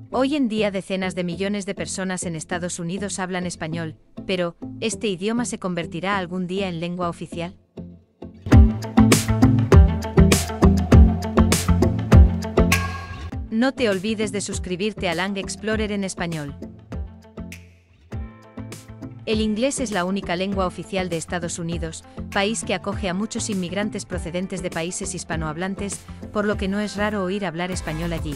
Hoy en día decenas de millones de personas en Estados Unidos hablan español, pero ¿este idioma se convertirá algún día en lengua oficial? No te olvides de suscribirte a Lang Explorer en español. El inglés es la única lengua oficial de Estados Unidos, país que acoge a muchos inmigrantes procedentes de países hispanohablantes, por lo que no es raro oír hablar español allí.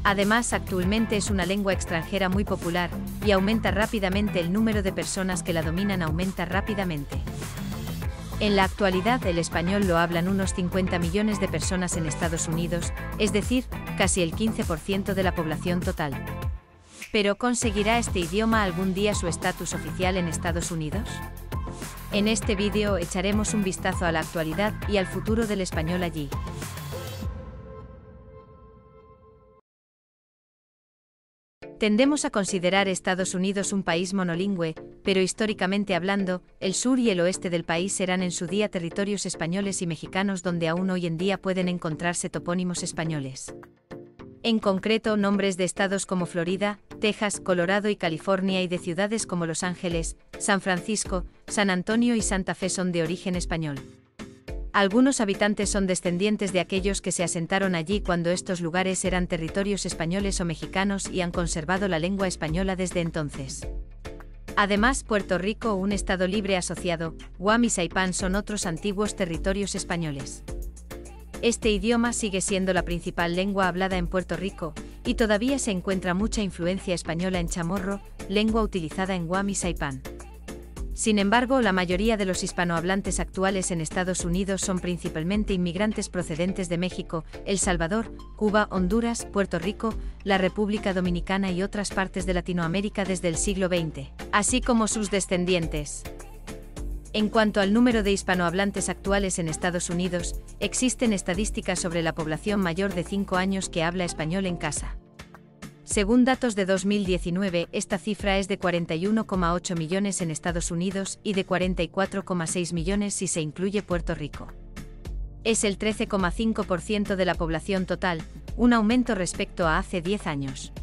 Además, actualmente es una lengua extranjera muy popular, y aumenta rápidamente el número de personas que la dominan aumenta rápidamente. En la actualidad el español lo hablan unos 50 millones de personas en Estados Unidos, es decir, casi el 15% de la población total. ¿Pero conseguirá este idioma algún día su estatus oficial en Estados Unidos? En este vídeo echaremos un vistazo a la actualidad y al futuro del español allí. Tendemos a considerar Estados Unidos un país monolingüe, pero históricamente hablando, el sur y el oeste del país eran en su día territorios españoles y mexicanos donde aún hoy en día pueden encontrarse topónimos españoles. En concreto, nombres de estados como Florida, Texas, Colorado y California y de ciudades como Los Ángeles, San Francisco, San Antonio y Santa Fe son de origen español. Algunos habitantes son descendientes de aquellos que se asentaron allí cuando estos lugares eran territorios españoles o mexicanos y han conservado la lengua española desde entonces. Además, Puerto Rico, un estado libre asociado, Guam y Saipán son otros antiguos territorios españoles. Este idioma sigue siendo la principal lengua hablada en Puerto Rico, y todavía se encuentra mucha influencia española en chamorro, lengua utilizada en Guam y Saipán. Sin embargo, la mayoría de los hispanohablantes actuales en Estados Unidos son principalmente inmigrantes procedentes de México, El Salvador, Cuba, Honduras, Puerto Rico, la República Dominicana y otras partes de Latinoamérica desde el siglo XX, así como sus descendientes. En cuanto al número de hispanohablantes actuales en Estados Unidos, existen estadísticas sobre la población mayor de 5 años que habla español en casa. Según datos de 2019, esta cifra es de 41,8 millones en Estados Unidos y de 44,6 millones si se incluye Puerto Rico. Es el 13,5% de la población total, un aumento respecto a hace 10 años.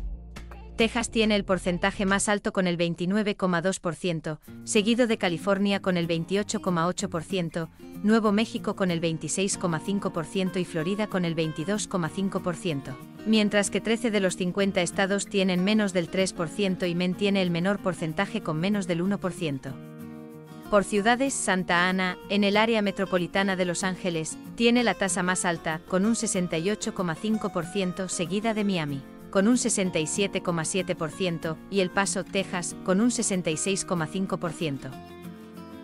Texas tiene el porcentaje más alto con el 29,2%, seguido de California con el 28,8%, Nuevo México con el 26,5% y Florida con el 22,5%, mientras que 13 de los 50 estados tienen menos del 3% y Maine tiene el menor porcentaje con menos del 1%. Por ciudades, Santa Ana, en el área metropolitana de Los Ángeles, tiene la tasa más alta, con un 68,5%, seguida de Miami con un 67,7%, y El Paso, Texas, con un 66,5%.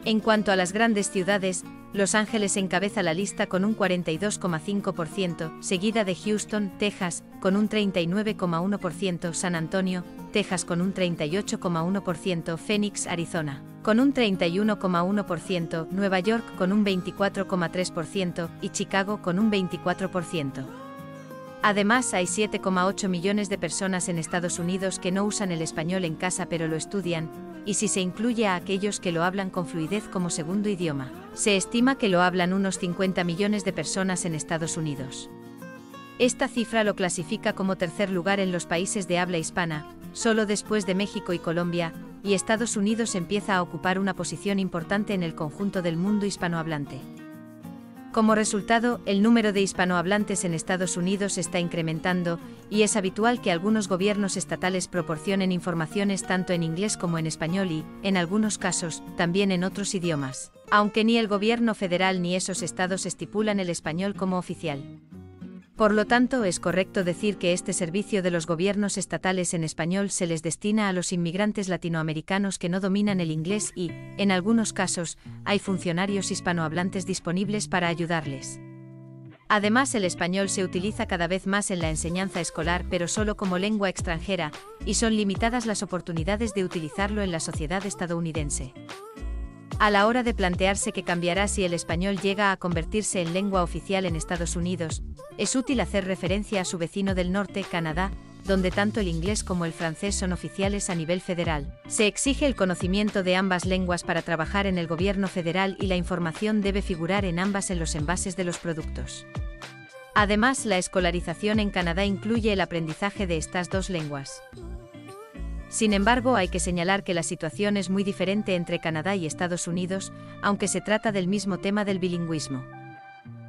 En cuanto a las grandes ciudades, Los Ángeles encabeza la lista con un 42,5%, seguida de Houston, Texas, con un 39,1%, San Antonio, Texas con un 38,1%, Phoenix, Arizona, con un 31,1%, Nueva York con un 24,3% y Chicago con un 24%. Además, hay 7,8 millones de personas en Estados Unidos que no usan el español en casa pero lo estudian, y si se incluye a aquellos que lo hablan con fluidez como segundo idioma, se estima que lo hablan unos 50 millones de personas en Estados Unidos. Esta cifra lo clasifica como tercer lugar en los países de habla hispana, solo después de México y Colombia, y Estados Unidos empieza a ocupar una posición importante en el conjunto del mundo hispanohablante. Como resultado, el número de hispanohablantes en Estados Unidos está incrementando, y es habitual que algunos gobiernos estatales proporcionen informaciones tanto en inglés como en español y, en algunos casos, también en otros idiomas, aunque ni el gobierno federal ni esos estados estipulan el español como oficial. Por lo tanto, es correcto decir que este servicio de los gobiernos estatales en español se les destina a los inmigrantes latinoamericanos que no dominan el inglés y, en algunos casos, hay funcionarios hispanohablantes disponibles para ayudarles. Además, el español se utiliza cada vez más en la enseñanza escolar pero solo como lengua extranjera, y son limitadas las oportunidades de utilizarlo en la sociedad estadounidense. A la hora de plantearse qué cambiará si el español llega a convertirse en lengua oficial en Estados Unidos, es útil hacer referencia a su vecino del norte, Canadá, donde tanto el inglés como el francés son oficiales a nivel federal. Se exige el conocimiento de ambas lenguas para trabajar en el gobierno federal y la información debe figurar en ambas en los envases de los productos. Además, la escolarización en Canadá incluye el aprendizaje de estas dos lenguas. Sin embargo, hay que señalar que la situación es muy diferente entre Canadá y Estados Unidos, aunque se trata del mismo tema del bilingüismo.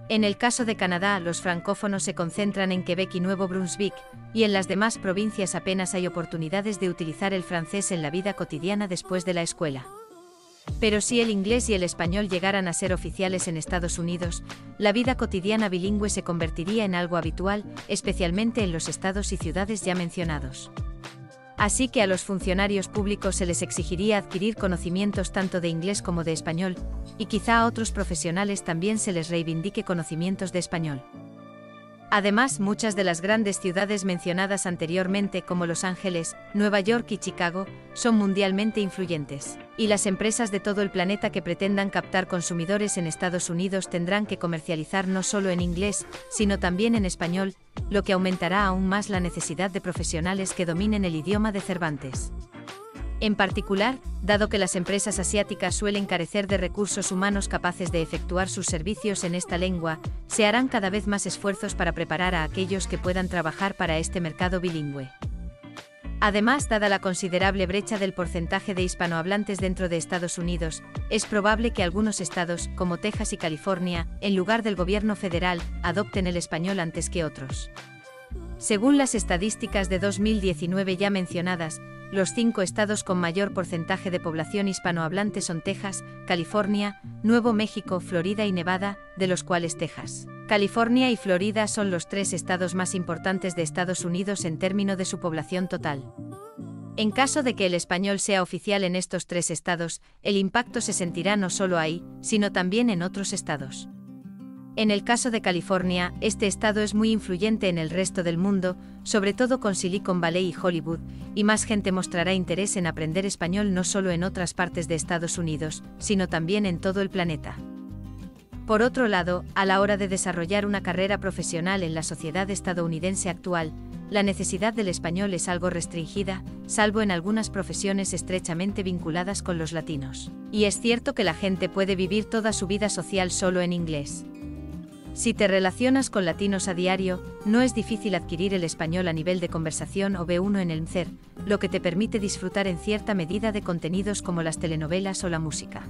En el caso de Canadá, los francófonos se concentran en Quebec y Nuevo Brunswick, y en las demás provincias apenas hay oportunidades de utilizar el francés en la vida cotidiana después de la escuela. Pero si el inglés y el español llegaran a ser oficiales en Estados Unidos, la vida cotidiana bilingüe se convertiría en algo habitual, especialmente en los estados y ciudades ya mencionados. Así que a los funcionarios públicos se les exigiría adquirir conocimientos tanto de inglés como de español, y quizá a otros profesionales también se les reivindique conocimientos de español. Además, muchas de las grandes ciudades mencionadas anteriormente como Los Ángeles, Nueva York y Chicago, son mundialmente influyentes, y las empresas de todo el planeta que pretendan captar consumidores en Estados Unidos tendrán que comercializar no solo en inglés, sino también en español, lo que aumentará aún más la necesidad de profesionales que dominen el idioma de Cervantes. En particular, dado que las empresas asiáticas suelen carecer de recursos humanos capaces de efectuar sus servicios en esta lengua, se harán cada vez más esfuerzos para preparar a aquellos que puedan trabajar para este mercado bilingüe. Además, dada la considerable brecha del porcentaje de hispanohablantes dentro de Estados Unidos, es probable que algunos estados, como Texas y California, en lugar del gobierno federal, adopten el español antes que otros. Según las estadísticas de 2019 ya mencionadas, los 5 estados con mayor porcentaje de población hispanohablante son Texas, California, Nuevo México, Florida y Nevada, de los cuales Texas, California y Florida son los 3 estados más importantes de Estados Unidos en términos de su población total. En caso de que el español sea oficial en estos 3 estados, el impacto se sentirá no solo ahí, sino también en otros estados. En el caso de California, este estado es muy influyente en el resto del mundo, sobre todo con Silicon Valley y Hollywood, y más gente mostrará interés en aprender español no solo en otras partes de Estados Unidos, sino también en todo el planeta. Por otro lado, a la hora de desarrollar una carrera profesional en la sociedad estadounidense actual, la necesidad del español es algo restringida, salvo en algunas profesiones estrechamente vinculadas con los latinos. Y es cierto que la gente puede vivir toda su vida social solo en inglés. Si te relacionas con latinos a diario, no es difícil adquirir el español a nivel de conversación o B1 en el MCER, lo que te permite disfrutar en cierta medida de contenidos como las telenovelas o la música.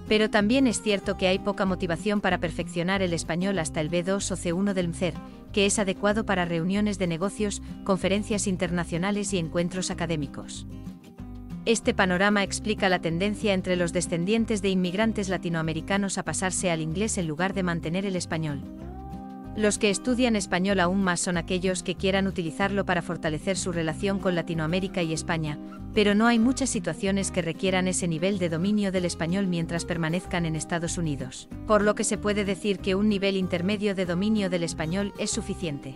Pero también es cierto que hay poca motivación para perfeccionar el español hasta el B2 o C1 del MCER, que es adecuado para reuniones de negocios, conferencias internacionales y encuentros académicos. Este panorama explica la tendencia entre los descendientes de inmigrantes latinoamericanos a pasarse al inglés en lugar de mantener el español. Los que estudian español aún más son aquellos que quieran utilizarlo para fortalecer su relación con Latinoamérica y España, pero no hay muchas situaciones que requieran ese nivel de dominio del español mientras permanezcan en Estados Unidos, por lo que se puede decir que un nivel intermedio de dominio del español es suficiente.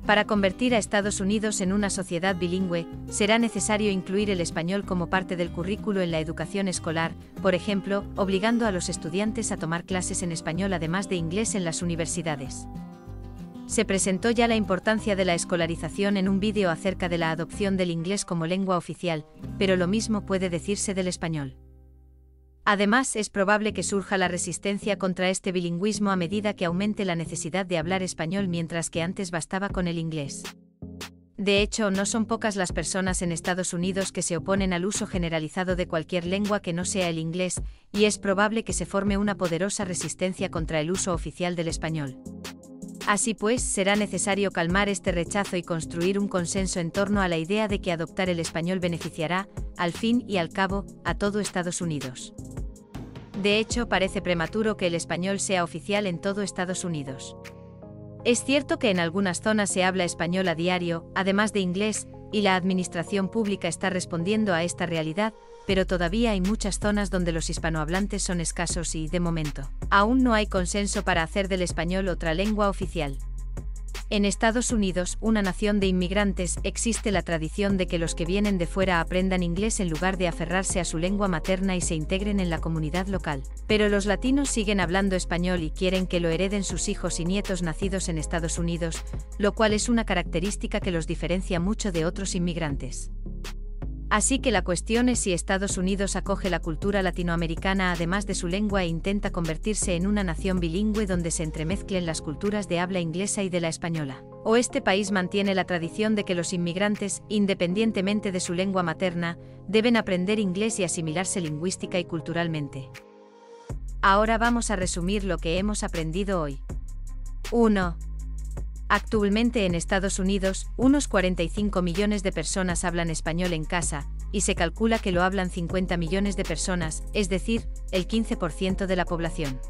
Para convertir a Estados Unidos en una sociedad bilingüe, será necesario incluir el español como parte del currículo en la educación escolar, por ejemplo, obligando a los estudiantes a tomar clases en español además de inglés en las universidades. Se presentó ya la importancia de la escolarización en un vídeo acerca de la adopción del inglés como lengua oficial, pero lo mismo puede decirse del español. Además, es probable que surja la resistencia contra este bilingüismo a medida que aumente la necesidad de hablar español mientras que antes bastaba con el inglés. De hecho, no son pocas las personas en Estados Unidos que se oponen al uso generalizado de cualquier lengua que no sea el inglés, y es probable que se forme una poderosa resistencia contra el uso oficial del español. Así pues, será necesario calmar este rechazo y construir un consenso en torno a la idea de que adoptar el español beneficiará, al fin y al cabo, a todo Estados Unidos. De hecho, parece prematuro que el español sea oficial en todo Estados Unidos. Es cierto que en algunas zonas se habla español a diario, además de inglés, y la administración pública está respondiendo a esta realidad, pero todavía hay muchas zonas donde los hispanohablantes son escasos y, de momento, aún no hay consenso para hacer del español otra lengua oficial. En Estados Unidos, una nación de inmigrantes, existe la tradición de que los que vienen de fuera aprendan inglés en lugar de aferrarse a su lengua materna y se integren en la comunidad local. Pero los latinos siguen hablando español y quieren que lo hereden sus hijos y nietos nacidos en Estados Unidos, lo cual es una característica que los diferencia mucho de otros inmigrantes. Así que la cuestión es si Estados Unidos acoge la cultura latinoamericana además de su lengua e intenta convertirse en una nación bilingüe donde se entremezclen las culturas de habla inglesa y de la española. O este país mantiene la tradición de que los inmigrantes, independientemente de su lengua materna, deben aprender inglés y asimilarse lingüística y culturalmente. Ahora vamos a resumir lo que hemos aprendido hoy. 1. Actualmente en Estados Unidos, unos 45 millones de personas hablan español en casa, y se calcula que lo hablan 50 millones de personas, es decir, el 15% de la población.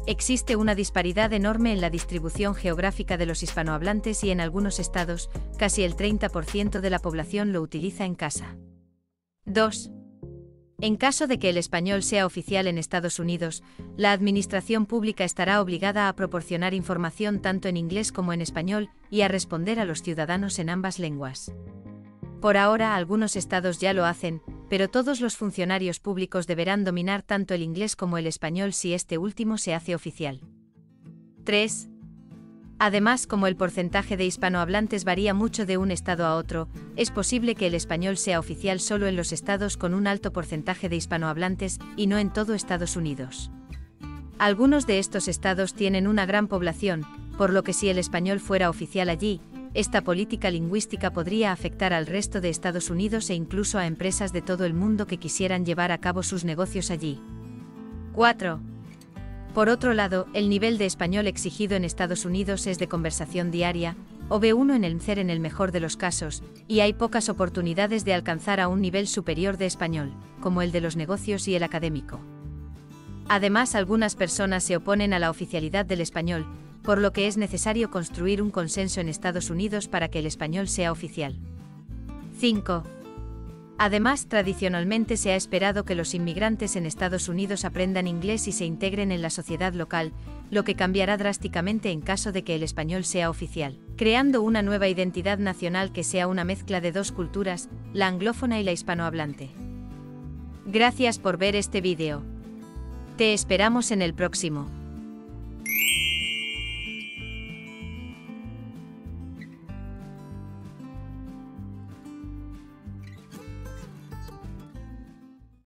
Existe una disparidad enorme en la distribución geográfica de los hispanohablantes y en algunos estados, casi el 30% de la población lo utiliza en casa. 2. En caso de que el español sea oficial en Estados Unidos, la administración pública estará obligada a proporcionar información tanto en inglés como en español y a responder a los ciudadanos en ambas lenguas. Por ahora algunos estados ya lo hacen, pero todos los funcionarios públicos deberán dominar tanto el inglés como el español si este último se hace oficial. 3. Además, como el porcentaje de hispanohablantes varía mucho de un estado a otro, es posible que el español sea oficial solo en los estados con un alto porcentaje de hispanohablantes y no en todo Estados Unidos. Algunos de estos estados tienen una gran población, por lo que si el español fuera oficial allí, esta política lingüística podría afectar al resto de Estados Unidos e incluso a empresas de todo el mundo que quisieran llevar a cabo sus negocios allí. 4. Por otro lado, el nivel de español exigido en Estados Unidos es de conversación diaria, o B1 en el MCER en el mejor de los casos, y hay pocas oportunidades de alcanzar a un nivel superior de español, como el de los negocios y el académico. Además, algunas personas se oponen a la oficialidad del español, por lo que es necesario construir un consenso en Estados Unidos para que el español sea oficial. 5. Además, tradicionalmente se ha esperado que los inmigrantes en Estados Unidos aprendan inglés y se integren en la sociedad local, lo que cambiará drásticamente en caso de que el español sea oficial, creando una nueva identidad nacional que sea una mezcla de dos culturas, la anglófona y la hispanohablante. Gracias por ver este vídeo. Te esperamos en el próximo.